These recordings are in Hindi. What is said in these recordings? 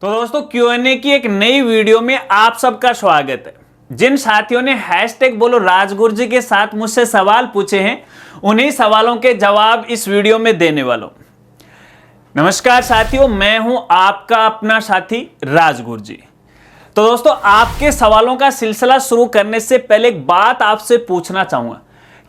तो दोस्तों Q&A की एक नई वीडियो में आप सबका स्वागत है। जिन साथियों ने हैशटैग बोलो राजगुरु जी के साथ मुझसे सवाल पूछे हैं, उन्हीं सवालों के जवाब इस वीडियो में देने वाला हूं। नमस्कार साथियों, मैं हूं आपका अपना साथी राजगुरु जी। तो दोस्तों, आपके सवालों का सिलसिला शुरू करने से पहले एक बात आपसे पूछना चाहूंगा,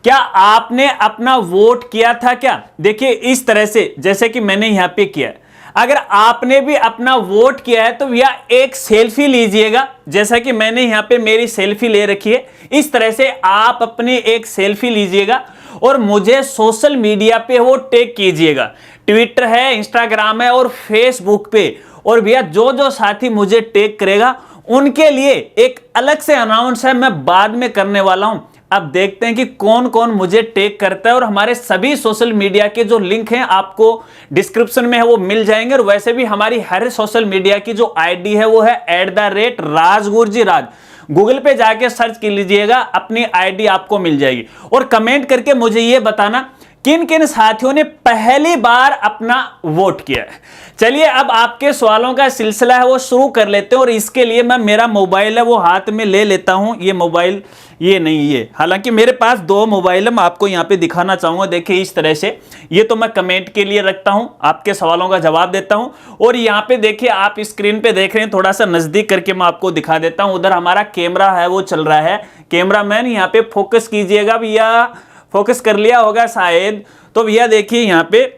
क्या आपने अपना वोट किया था क्या? देखिए, इस तरह से जैसे कि मैंने यहां पे किया है। अगर आपने भी अपना वोट किया है तो भैया एक सेल्फी लीजिएगा, जैसा कि मैंने यहां पे मेरी सेल्फी ले रखी है। इस तरह से आप अपनी एक सेल्फी लीजिएगा और मुझे सोशल मीडिया पे वो टैग कीजिएगा। ट्विटर है, इंस्टाग्राम है और फेसबुक पे। और भैया जो जो साथी मुझे टैग करेगा उनके लिए एक अलग से अनाउंस है, मैं बाद में करने वाला हूं। अब देखते हैं कि कौन कौन मुझे टैग करता है। और हमारे सभी सोशल मीडिया के जो लिंक हैं आपको डिस्क्रिप्शन में है वो मिल जाएंगे। और वैसे भी हमारी हर सोशल मीडिया की जो आईडी है वो है @राजगुरुजीराज। गूगल पे जाके सर्च कर लीजिएगा, अपनी आईडी आपको मिल जाएगी। और कमेंट करके मुझे ये बताना किन किन साथियों ने पहली बार अपना वोट किया है। चलिए, अब आपके सवालों का सिलसिला है वो शुरू कर लेते हैं। और इसके लिए मैं मेरा मोबाइल है वो हाथ में ले लेता हूं। ये मोबाइल ये नहीं, ये हालांकि मेरे पास दो मोबाइल है, मैं आपको यहां पे दिखाना चाहूंगा। देखिए इस तरह से, ये तो मैं कमेंट के लिए रखता हूं, आपके सवालों का जवाब देता हूं। और यहां पे देखिए, आप स्क्रीन पे देख रहे हैं, थोड़ा सा नजदीक करके मैं आपको दिखा देता हूं। उधर हमारा कैमरा है वो चल रहा है। कैमरामैन यहां पे फोकस कीजिएगा भैया, फोकस कर लिया होगा शायद। तो भैया देखिए, यहां पे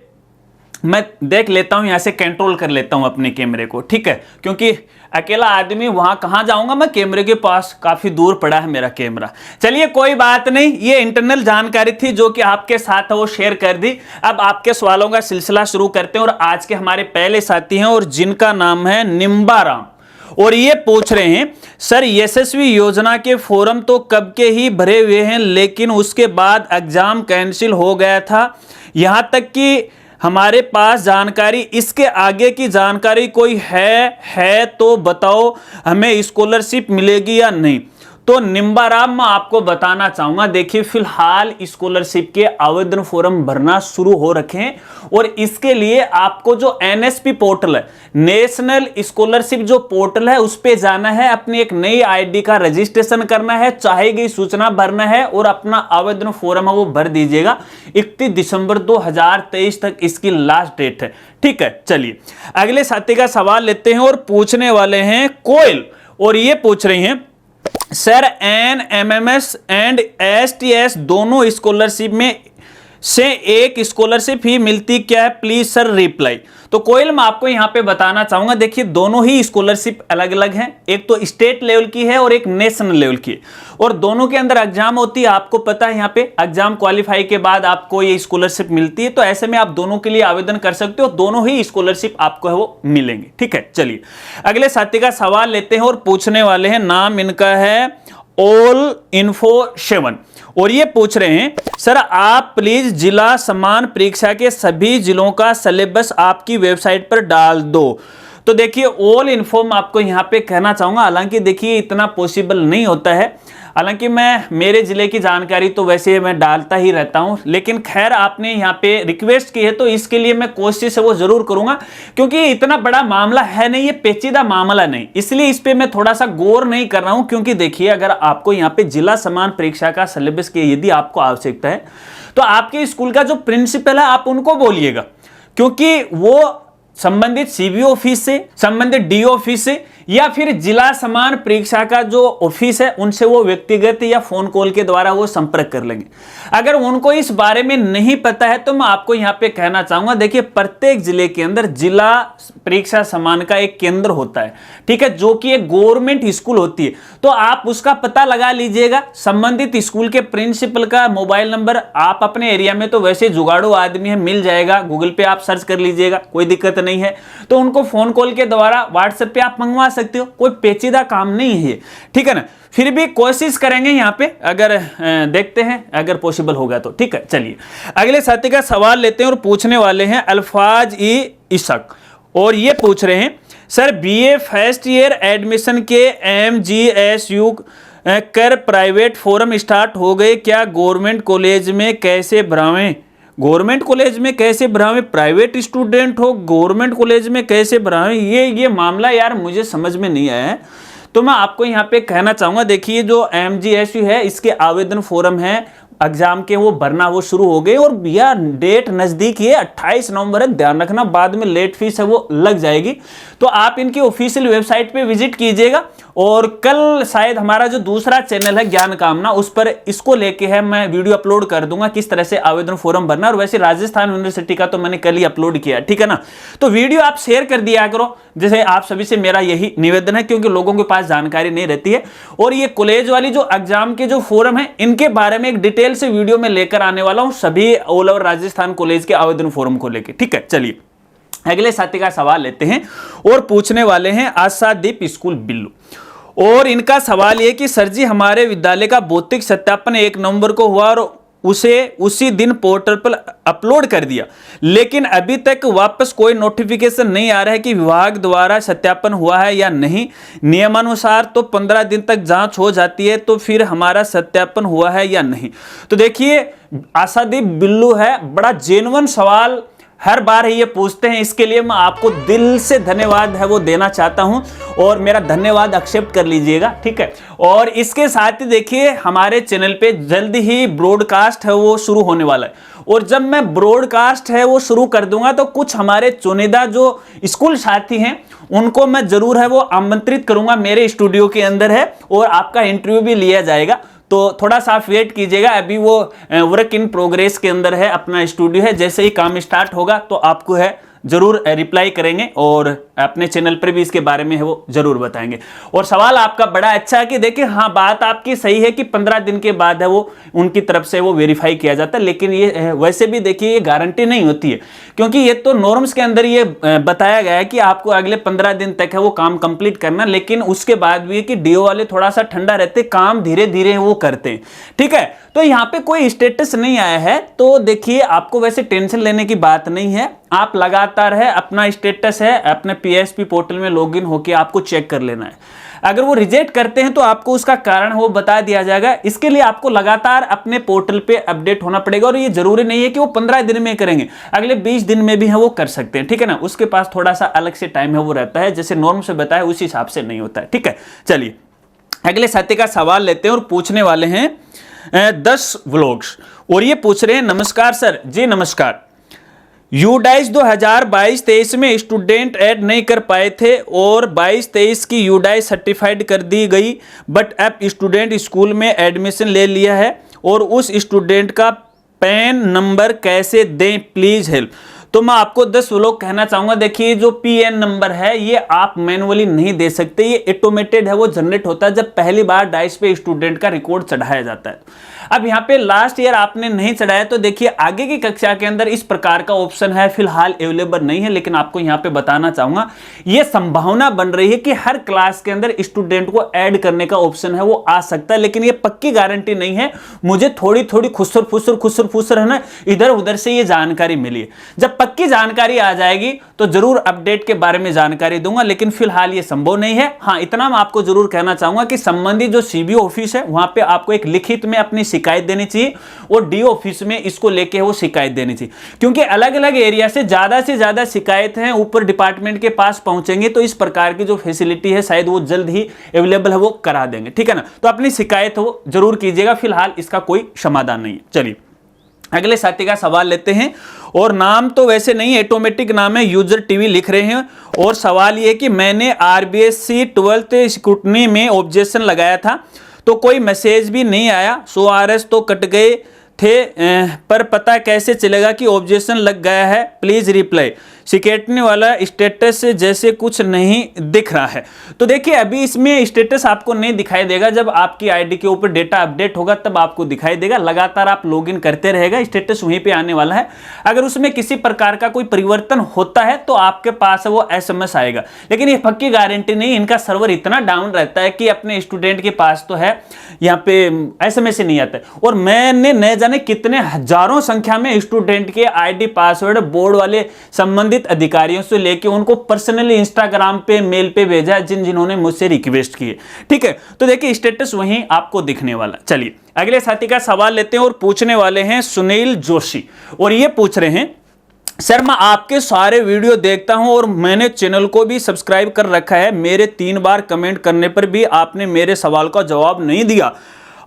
मैं देख लेता हूं, यहां से कंट्रोल कर लेता हूं अपने कैमरे को, ठीक है, क्योंकि अकेला आदमी वहां कहां जाऊंगा मैं, कैमरे के पास काफी दूर पड़ा है मेरा कैमरा। चलिए कोई बात नहीं, ये इंटरनल जानकारी थी जो कि आपके साथ वो शेयर कर दी। अब आपके सवालों का सिलसिला शुरू करते हैं। और आज के हमारे पहले साथी हैं और जिनका नाम है निम्बाराम। और ये पूछ रहे हैं, सर यशस्वी योजना के फॉर्म तो कब के ही भरे हुए हैं, लेकिन उसके बाद एग्जाम कैंसिल हो गया था। यहां तक कि हमारे पास जानकारी, इसके आगे की जानकारी कोई है तो बताओ, हमें स्कॉलरशिप मिलेगी या नहीं। तो निम्बाराम, मैं आपको बताना चाहूंगा, देखिए फिलहाल स्कॉलरशिप के आवेदन फॉर्म भरना शुरू हो रखे हैं। और इसके लिए आपको जो NSP पोर्टल है, नेशनल स्कॉलरशिप जो पोर्टल है, उस पे जाना है, अपनी एक नई आईडी का रजिस्ट्रेशन करना है, चाहे गई सूचना भरना है और अपना आवेदन फॉर्म है वो भर दीजिएगा। 31 दिसंबर 2023 तक इसकी लास्ट डेट है, ठीक है। चलिए अगले साथी का सवाल लेते हैं और पूछने वाले हैं कोयल। और ये पूछ रही हैं, सर NMMS एंड STS दोनों स्कॉलरशिप में से एक स्कॉलरशिप ही मिलती क्या है, प्लीज सर रिप्लाई। तो कोयल, मैं आपको यहां पे बताना चाहूंगा, देखिए दोनों ही स्कॉलरशिप अलग अलग हैं। एक तो स्टेट लेवल की है और एक नेशनल लेवल की है। और दोनों के अंदर एग्जाम होती है, आपको पता है। यहाँ पे एग्जाम क्वालिफाई के बाद आपको ये स्कॉलरशिप मिलती है। तो ऐसे में आप दोनों के लिए आवेदन कर सकते हो, दोनों ही स्कॉलरशिप आपको है वो मिलेंगे, ठीक है। चलिए अगले साथी का सवाल लेते हैं और पूछने वाले हैं, नाम इनका है ऑल इन्फो 7। और ये पूछ रहे हैं, सर आप प्लीज जिला समान परीक्षा के सभी जिलों का सिलेबस आपकी वेबसाइट पर डाल दो। तो देखिए ऑल इन्फो में आपको यहां पे कहना चाहूंगा, हालांकि देखिए इतना पॉसिबल नहीं होता है। हालांकि मैं मेरे जिले की जानकारी तो वैसे मैं डालता ही रहता हूं, लेकिन खैर आपने यहां पे रिक्वेस्ट की है तो इसके लिए मैं कोशिश है वो जरूर करूंगा, क्योंकि इतना बड़ा मामला है नहीं, ये पेचीदा मामला नहीं, इसलिए इस पे मैं थोड़ा सा गौर नहीं कर रहा हूं। क्योंकि देखिए, अगर आपको यहां पे जिला समान परीक्षा का सिलेबस की यदि आपको आवश्यकता है तो आपके स्कूल का जो प्रिंसिपल है आप उनको बोलिएगा, क्योंकि वो संबंधित CBO ऑफिस से, संबंधित DO ऑफिस से, या फिर जिला समान परीक्षा का जो ऑफिस है उनसे वो व्यक्तिगत या फोन कॉल के द्वारा वो संपर्क कर लेंगे। अगर उनको इस बारे में नहीं पता है तो मैं आपको यहां पे कहना चाहूंगा, देखिए प्रत्येक जिले के अंदर जिला परीक्षा समान का एक केंद्र होता है, ठीक है, जो कि एक गवर्नमेंट स्कूल होती है। तो आप उसका पता लगा लीजिएगा, संबंधित स्कूल के प्रिंसिपल का मोबाइल नंबर आप अपने एरिया में तो वैसे जुगाड़ू आदमी है, मिल जाएगा, गूगल पे आप सर्च कर लीजिएगा, कोई दिक्कत नहीं है। तो उनको फोन कॉल के द्वारा, व्हाट्सएप पे आप मंगवा सकते हो, कोई पेचीदा काम नहीं है, ठीक है ना। फिर भी कोशिश करेंगे यहां पे, अगर देखते हैं अगर पॉसिबल होगा तो, ठीक है। चलिए अगले साथी का सवाल लेते हैं और पूछने वाले हैं अल्फाज इशक। और ये पूछ रहे हैं, sir BA first year admission के MGSU कर प्राइवेट फॉर्म स्टार्ट हो गए क्या, गवर्नमेंट कॉलेज में कैसे भरावें, गवर्नमेंट कॉलेज में कैसे भरावे, प्राइवेट स्टूडेंट हो गवर्नमेंट कॉलेज में कैसे भरावे, ये मामला यार मुझे समझ में नहीं आया है। तो मैं आपको यहाँ पे कहना चाहूँगा, देखिए जो MGSU है इसके आवेदन फॉर्म है एग्जाम के वो भरना वो शुरू हो गए और भैया डेट नज़दीक है 28 नवंबर है, ध्यान रखना बाद में लेट फीस है वो लग जाएगी। तो आप इनकी ऑफिशियल वेबसाइट पे विजिट कीजिएगा और कल शायद हमारा जो दूसरा चैनल है ज्ञान कामना उस पर इसको लेके है मैं वीडियो अपलोड कर दूंगा किस तरह से आवेदन फॉर्म भरना। और वैसे राजस्थान यूनिवर्सिटी का तो मैंने कल ही अपलोड किया, ठीक है ना। तो वीडियो आप शेयर कर दिया करो, जैसे आप सभी से मेरा यही निवेदन है, क्योंकि लोगों के पास जानकारी नहीं रहती है। और ये कॉलेज वाली जो एग्जाम के जो फॉर्म है इनके बारे में एक डिटेल से वीडियो में लेकर आने वाला हूं, सभी ऑल ओवर राजस्थान कॉलेज के आवेदन फॉर्म को लेकर, ठीक है। चलिए अगले साथी का सवाल लेते हैं और पूछने वाले हैं आशादीप स्कूल बिल्लू। और इनका सवाल यह कि सर जी हमारे विद्यालय का भौतिक सत्यापन 1 नवंबर को हुआ और उसे उसी दिन पोर्टल पर अपलोड कर दिया, लेकिन अभी तक वापस कोई नोटिफिकेशन नहीं आ रहा है कि विभाग द्वारा सत्यापन हुआ है या नहीं। नियमानुसार तो 15 दिन तक जांच हो जाती है, तो फिर हमारा सत्यापन हुआ है या नहीं। तो देखिए आशादीप बिल्लू है, बड़ा जेन्युइन सवाल हर बार ये पूछते हैं, इसके लिए मैं आपको दिल से धन्यवाद है वो देना चाहता हूं और मेरा धन्यवाद एक्सेप्ट कर लीजिएगा, ठीक है। और इसके साथ ही देखिए हमारे चैनल पे जल्द ही ब्रॉडकास्ट है वो शुरू होने वाला है, और जब मैं ब्रॉडकास्ट है वो शुरू कर दूंगा तो कुछ हमारे चुनिंदा जो स्कूल साथी हैं उनको मैं जरूर है वो आमंत्रित करूंगा, मेरे स्टूडियो के अंदर है और आपका इंटरव्यू भी लिया जाएगा। तो थोड़ा सा आप वेट कीजिएगा, अभी वो वर्क इन प्रोग्रेस के अंदर है अपना स्टूडियो है, जैसे ही काम स्टार्ट होगा तो आपको है जरूर रिप्लाई करेंगे और अपने चैनल पर भी इसके बारे में है वो जरूर बताएंगे। और सवाल आपका बड़ा अच्छा है कि देखिए हाँ बात आपकी सही है कि 15 दिन के बाद है वो उनकी तरफ से वो वेरीफाई किया जाता है, लेकिन ये वैसे भी देखिए ये गारंटी नहीं होती है, क्योंकि ये तो नॉर्म्स के अंदर ये बताया गया है कि आपको अगले 15 दिन तक है वो काम कंप्लीट करना, लेकिन उसके बाद भी कि डीओ वाले थोड़ा सा ठंडा रहते, काम धीरे धीरे वो करते हैं, ठीक है। तो यहाँ पे कोई स्टेटस नहीं आया है, तो देखिए आपको वैसे टेंशन लेने की बात नहीं है, आप लगातार है अपना स्टेटस है अपने PSP पोर्टल में लॉगिन होकर आपको चेक कर लेना है। अगर वो रिजेक्ट करते हैं तो आपको उसका कारण वो बता दिया जाएगा, इसके लिए आपको लगातार अपने पोर्टल पे अपडेट होना पड़ेगा। और ये जरूरी नहीं है कि वो 15 दिन में करेंगे, अगले 20 दिन में भी है वो कर सकते हैं, ठीक है ना। उसके पास थोड़ा सा अलग से टाइम है वो रहता है, जैसे नॉर्म से बताया उस हिसाब से नहीं होता है, ठीक है। चलिए अगले साथी का सवाल लेते हैं और पूछने वाले हैं 10 व्लॉग्स, और ये पूछ रहे हैं नमस्कार सर जी। नमस्कार। यूडाइस 2022-23 में स्टूडेंट ऐड नहीं कर पाए थे और 22-23 की यूडाइस सर्टिफाइड कर दी गई, बट अब स्टूडेंट स्कूल में एडमिशन ले लिया है और उस स्टूडेंट का पैन नंबर कैसे दें, प्लीज हेल्प। तो मैं आपको 10 व्लॉग कहना चाहूंगा, देखिए जो PN नंबर है ये आप मैनुअली नहीं दे सकते, ये ऑटोमेटेड है वो जनरेट होता है जब पहली बार डाइस पे स्टूडेंट का रिकॉर्ड चढ़ाया जाता है। अब यहाँ पे लास्ट ईयर आपने नहीं चढ़ाया तो देखिए आगे की कक्षा के अंदर इस प्रकार का ऑप्शन है फिलहाल अवेलेबल नहीं है, लेकिन आपको यहाँ पे बताना चाहूंगा ये संभावना बन रही है कि हर क्लास के अंदर स्टूडेंट को ऐड करने का ऑप्शन है वो आ सकता है, लेकिन ये पक्की गारंटी नहीं है। मुझे थोड़ी थोड़ी खुसर फुसर है ना इधर उधर से ये जानकारी मिली है, जब पक्की जानकारी आ जाएगी तो जरूर अपडेट के बारे में जानकारी दूंगा, लेकिन फिलहाल ये संभव नहीं है। हाँ इतना मैं आपको जरूर कहना चाहूंगा कि संबंधित जो CBO ऑफिस है वहां पे आपको एक लिखित में अपनी शिकायत देनी चाहिए और DO ऑफिस में इसको लेके वो शिकायत देनी चाहिए, क्योंकि अलग अलग एरिया से ज्यादा शिकायत है ऊपर डिपार्टमेंट के पास पहुंचेंगे तो इस प्रकार की जो फैसिलिटी है शायद वो जल्द ही अवेलेबल है वो करा देंगे, ठीक है ना। तो अपनी शिकायत वो जरूर कीजिएगा, फिलहाल इसका कोई समाधान नहीं है। चलिए अगले साथी का सवाल लेते हैं, और नाम तो वैसे नहीं ऑटोमेटिक नाम है, यूजर टीवी लिख रहे हैं, और सवाल ये कि मैंने RBSC 12th स्क्रूटनी में ऑब्जेक्शन लगाया था तो कोई मैसेज भी नहीं आया, 100 RS तो कट गए थे, पर पता कैसे चलेगा कि ऑब्जेक्शन लग गया है, प्लीज रिप्लाई। स्क्रूटनी वाला स्टेटस से जैसे कुछ नहीं दिख रहा है। तो देखिए अभी इसमें स्टेटस आपको नहीं दिखाई देगा, जब आपकी आईडी के ऊपर डेटा अपडेट होगा तब आपको दिखाई देगा, लगातार आप लॉगिन करते रहेगा, स्टेटस वहीं पे आने वाला है। अगर उसमें किसी प्रकार का कोई परिवर्तन होता है तो आपके पास वो SMS आएगा, लेकिन ये पक्की गारंटी नहीं, इनका सर्वर इतना डाउन रहता है कि अपने स्टूडेंट के पास तो है यहाँ पे SMS ही नहीं आता है। और मैंने न जाने कितने हजारों संख्या में स्टूडेंट के ID पासवर्ड बोर्ड वाले संबंधित संबंधित अधिकारियों से लेके उनको पर्सनली इंस्टाग्राम पे, मेल पे भेजा है, जिन्होंने मुझसे रिक्वेस्ट की है। ठीक है, तो देखिए स्टेटस वहीं आपको दिखने वाला। चलिए अगले साथी का सवाल लेते हैं और पूछने वाले हैं सुनील जोशी, और ये पूछ रहे हैं सर मैं आपके सारे वीडियो देखता हूं और मैंने चैनल को भी सब्सक्राइब कर रखा है, मेरे 3 बार कमेंट करने पर भी आपने मेरे सवाल का जवाब नहीं दिया।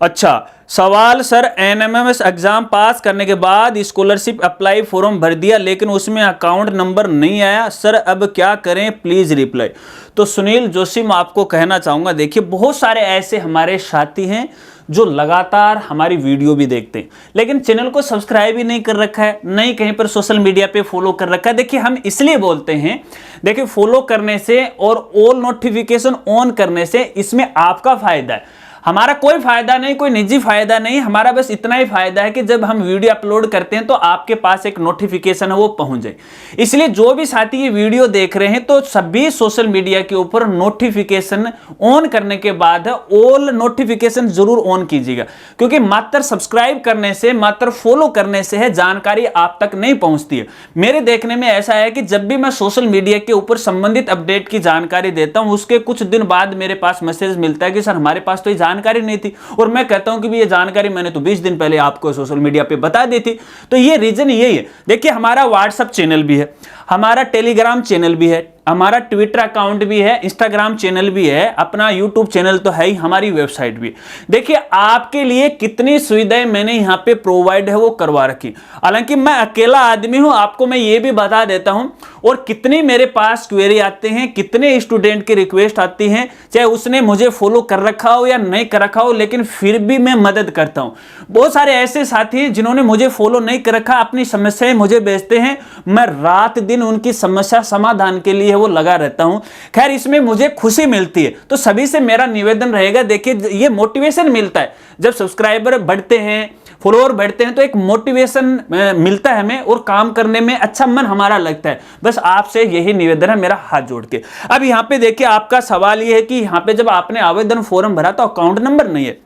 अच्छा सवाल सर, एनएमएमएस एग्जाम पास करने के बाद स्कॉलरशिप अप्लाई फॉर्म भर दिया लेकिन उसमें अकाउंट नंबर नहीं आया सर, अब क्या करें प्लीज रिप्लाई। तो सुनील जोशी मैं आपको कहना चाहूंगा, देखिए बहुत सारे ऐसे हमारे साथी हैं जो लगातार हमारी वीडियो भी देखते हैं लेकिन चैनल को सब्सक्राइब ही नहीं कर रखा है, नहीं कहीं पर सोशल मीडिया पे फॉलो कर रखा है। देखिए हम इसलिए बोलते हैं, देखिए फॉलो करने से और ऑल नोटिफिकेशन ऑन करने से इसमें आपका फायदा है, हमारा कोई फायदा नहीं, कोई निजी फायदा नहीं, हमारा बस इतना ही फायदा है कि जब हम वीडियो अपलोड करते हैं तो आपके पास एक नोटिफिकेशन है वो पहुंच जाए। इसलिए जो भी साथी ये वीडियो देख रहे हैं तो सभी सोशल मीडिया के ऊपर नोटिफिकेशन ऑन करने के बाद ऑल नोटिफिकेशन जरूर ऑन कीजिएगा, क्योंकि मात्र सब्सक्राइब करने से, मात्र फॉलो करने से है जानकारी आप तक नहीं पहुंचती है। मेरे देखने में ऐसा है कि जब भी मैं सोशल मीडिया के ऊपर संबंधित अपडेट की जानकारी देता हूं उसके कुछ दिन बाद मेरे पास मैसेज मिलता है कि सर हमारे पास तो जानकारी नहीं थी, और मैं कहता हूं कि भी ये जानकारी मैंने तो 20 दिन पहले आपको सोशल मीडिया पे बता दी थी। तो ये रीजन यही है। देखिए हमारा व्हाट्सएप चैनल भी है, हमारा टेलीग्राम चैनल भी है, हमारा ट्विटर अकाउंट भी है, इंस्टाग्राम चैनल भी है, अपना यूट्यूब चैनल तो है ही, हमारी वेबसाइट भी। देखिए आपके लिए कितनी सुविधाएं मैंने यहां पे प्रोवाइड है वो करवा रखी। हालांकि मैं अकेला आदमी हूं, आपको मैं ये भी बता देता हूं, और कितनी मेरे पास क्वेरी आते हैं, कितने स्टूडेंट की रिक्वेस्ट आती हैं, चाहे उसने मुझे फॉलो कर रखा हो या नहीं कर रखा हो, लेकिन फिर भी मैं मदद करता हूं। बहुत सारे ऐसे साथी हैं जिन्होंने मुझे फॉलो नहीं कर रखा, अपनी समस्याएं मुझे भेजते हैं, मैं रात दिन उनकी समस्या समाधान के लिए वो लगा रहता हूं। खैर इसमें मुझे खुशी मिलती है, तो सभी से मेरा निवेदन रहेगा, देखिए ये मोटिवेशन मिलता है जब सब्सक्राइबर बढ़ते हैं, फॉलोअर बढ़ते हैं, तो एक मोटिवेशन मिलता है हमें और काम करने में अच्छा मन हमारा लगता है। बस आपसे यही निवेदन है मेरा हाथ जोड़ के। अब यहां पे देखिए आपका सवाल ये है कि यहां पे जब आपने आवेदन फॉर्म भरा तो अकाउंट नंबर नहीं है।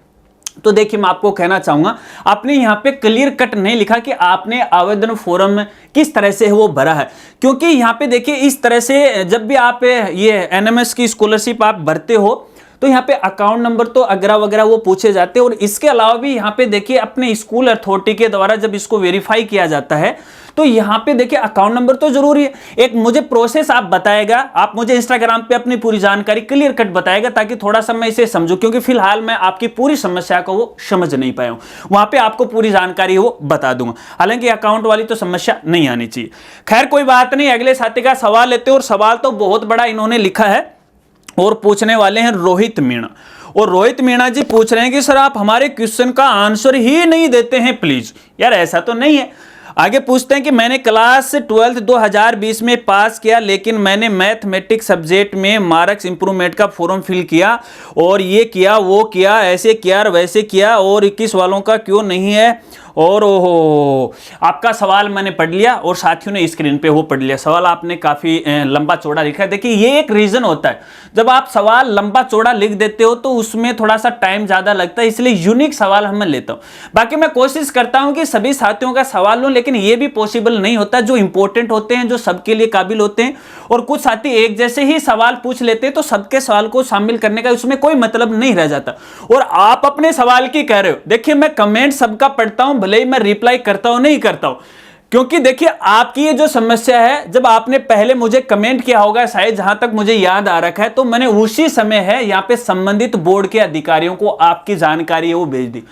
तो देखिए मैं आपको कहना चाहूंगा, आपने यहां पे क्लियर कट नहीं लिखा कि आपने आवेदन फॉर्म किस तरह से वो भरा है, क्योंकि यहां पे देखिए इस तरह से जब भी आप ये एनएमएस की स्कॉलरशिप आप भरते हो तो यहाँ पे अकाउंट नंबर तो अगैरह वगैरह वो पूछे जाते हैं, और इसके अलावा भी यहाँ पे देखिए अपने स्कूल अथॉरिटी के द्वारा जब इसको वेरीफाई किया जाता है तो यहाँ पे देखिए अकाउंट नंबर तो जरूरी है। एक मुझे प्रोसेस आप बताएगा, आप मुझे इंस्टाग्राम पे अपनी पूरी जानकारी क्लियर कट बताएगा ताकि थोड़ा सा मैं इसे समझूं, क्योंकि फिलहाल मैं आपकी पूरी समस्या को वो समझ नहीं पाया हूं। वहां पे आपको पूरी जानकारी वो बता दूंगा, हालांकि अकाउंट वाली तो समस्या नहीं आनी चाहिए। खैर कोई बात नहीं, अगले साथी का सवाल लेते हैं, और सवाल तो बहुत बड़ा इन्होंने लिखा है और पूछने वाले हैं रोहित मीणा। और रोहित मीणा जी पूछ रहे हैं कि सर आप हमारे क्वेश्चन का आंसर ही नहीं देते हैं प्लीज। यार ऐसा तो नहीं है। आगे पूछते हैं कि मैंने क्लास 12 2020 में पास किया, लेकिन मैंने मैथमेटिक्स सब्जेक्ट में मार्क्स इंप्रूवमेंट का फॉर्म फिल किया और ये किया वो किया, ऐसे किया और वैसे किया, और 21 वालों का क्यों नहीं है। और ओहो, आपका सवाल मैंने पढ़ लिया और साथियों ने स्क्रीन पे वो पढ़ लिया। सवाल आपने काफी लंबा चौड़ा लिखा है। देखिए ये एक रीजन होता है, जब आप सवाल लंबा चौड़ा लिख देते हो तो उसमें थोड़ा सा टाइम ज्यादा लगता है, इसलिए यूनिक सवाल हम लेता हूं। बाकी मैं कोशिश करता हूं कि सभी साथियों का सवाल लूं, लेकिन ये भी पॉसिबल नहीं होता। जो इंपॉर्टेंट होते हैं, जो सबके लिए काबिल होते हैं, और कुछ साथी एक जैसे ही सवाल पूछ लेते हैं तो सबके सवाल को शामिल करने का उसमें कोई मतलब नहीं रह जाता। और आप अपने सवाल की कह रहे हो, देखिए मैं कमेंट सबका पढ़ता हूं, भले ही मैं रिप्लाई करता हूं नहीं करता हूं, क्योंकि देखिए आपकी ये जो समस्या है, जब आपने पहले मुझे कमेंट किया होगा शायद, जहां तक मुझे याद आ रखा है, तो मैंने उसी समय है यहाँ पे संबंधित बोर्ड के अधिकारियों को आपकी जानकारी है वो भेज दी।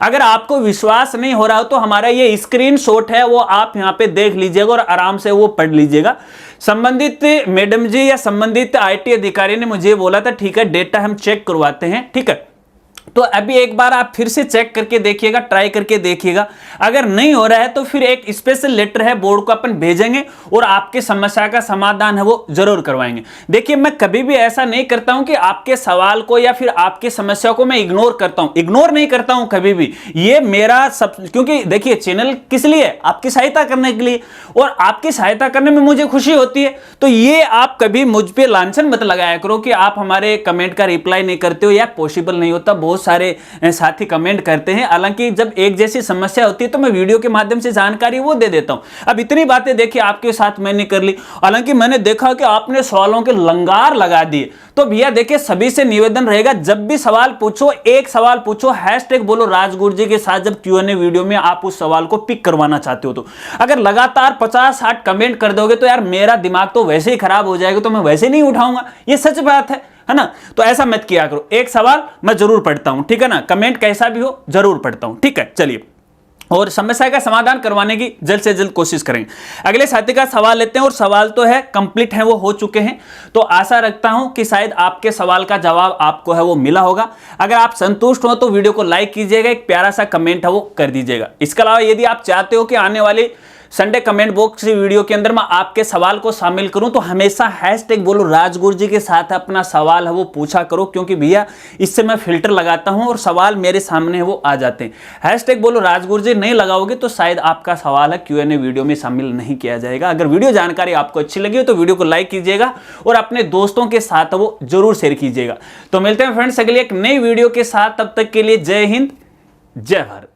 अगर आपको विश्वास नहीं हो रहा हो तो हमारा ये स्क्रीनशॉट है वो आप यहाँ पे देख लीजिएगा और आराम से वो पढ़ लीजिएगा। संबंधित मैडम जी या संबंधित आईटी अधिकारी ने मुझे बोला था ठीक है डेटा हम चेक करवाते हैं, ठीक है। तो अभी एक बार आप फिर से चेक करके देखिएगा, ट्राई करके देखिएगा। अगर नहीं हो रहा है तो फिर एक स्पेशल लेटर है बोर्ड को अपन भेजेंगे और आपके समस्या का समाधान है वो जरूर करवाएंगे। देखिए मैं कभी भी ऐसा नहीं करता हूं कि आपके सवाल को या फिर आपकी समस्या को मैं इग्नोर करता हूं, इग्नोर नहीं करता हूं कभी भी। ये मेरा सब, क्योंकि देखिए चैनल किस लिए, आपकी सहायता करने के लिए, और आपकी सहायता करने में मुझे खुशी होती है। तो ये आप कभी मुझ पे लांछन मत लगाया करो कि आप हमारे कमेंट का रिप्लाई नहीं करते हो या पॉसिबल नहीं होता। बहुत बहुत सारे साथी कमेंट करते हैं। हालांकि जब एक जैसी समस्या होती है तो मैं वीडियो के माध्यम से जानकारी वो दे देता हूं। अब इतनी बातें देखिए आपके साथ मैंने कर ली, हालांकि मैंने देखा कि आपने सवालों के लंगार लगा दिए। तो भैया देखिए सभी से निवेदन रहेगा, जब भी सवाल पूछो एक सवाल पूछो, हैशटैग बोलो राजगुरु जी के साथ जब Q&A वीडियो में आप उस सवाल को पिक करवाना चाहते हो तो। अगर लगातार 50-60 कमेंट कर दोगे तो यार मेरा दिमाग तो वैसे ही खराब हो जाएगा, तो मैं वैसे नहीं उठाऊंगा, ये सच बात है ना। तो ऐसा मत किया करो, एक सवाल मैं जरूर पढ़ता हूं, ठीक है ना, कमेंट कैसा भी हो जरूर पढ़ता हूं, ठीक है। चलिए, और समस्या का समाधान करवाने की जल्द से जल्द कोशिश करेंगे। अगले साथी का सवाल लेते हैं, और सवाल तो है कंप्लीट है, वो हो चुके हैं, तो आशा रखता हूं कि शायद आपके सवाल का जवाब आपको है वो मिला होगा। अगर आप संतुष्ट हो तो वीडियो को लाइक कीजिएगा, एक प्यारा सा कमेंट है वो कर दीजिएगा। इसके अलावा यदि आप चाहते हो कि आने वाली संडे कमेंट बॉक्स वीडियो के अंदर मैं आपके सवाल को शामिल करूं, तो हमेशा हैशटैग बोलो राजगुरु जी के साथ अपना सवाल है वो पूछा करो, क्योंकि भैया इससे मैं फिल्टर लगाता हूं और सवाल मेरे सामने वो आ जाते हैं। हैशटैग बोलो राजगुरु जी नहीं लगाओगे तो शायद आपका सवाल है Q&A वीडियो में शामिल नहीं किया जाएगा। अगर वीडियो जानकारी आपको अच्छी लगी हो तो वीडियो को लाइक कीजिएगा और अपने दोस्तों के साथ वो जरूर शेयर कीजिएगा। तो मिलते हैं फ्रेंड्स अगली एक नई वीडियो के साथ, तब तक के लिए जय हिंद, जय भारत।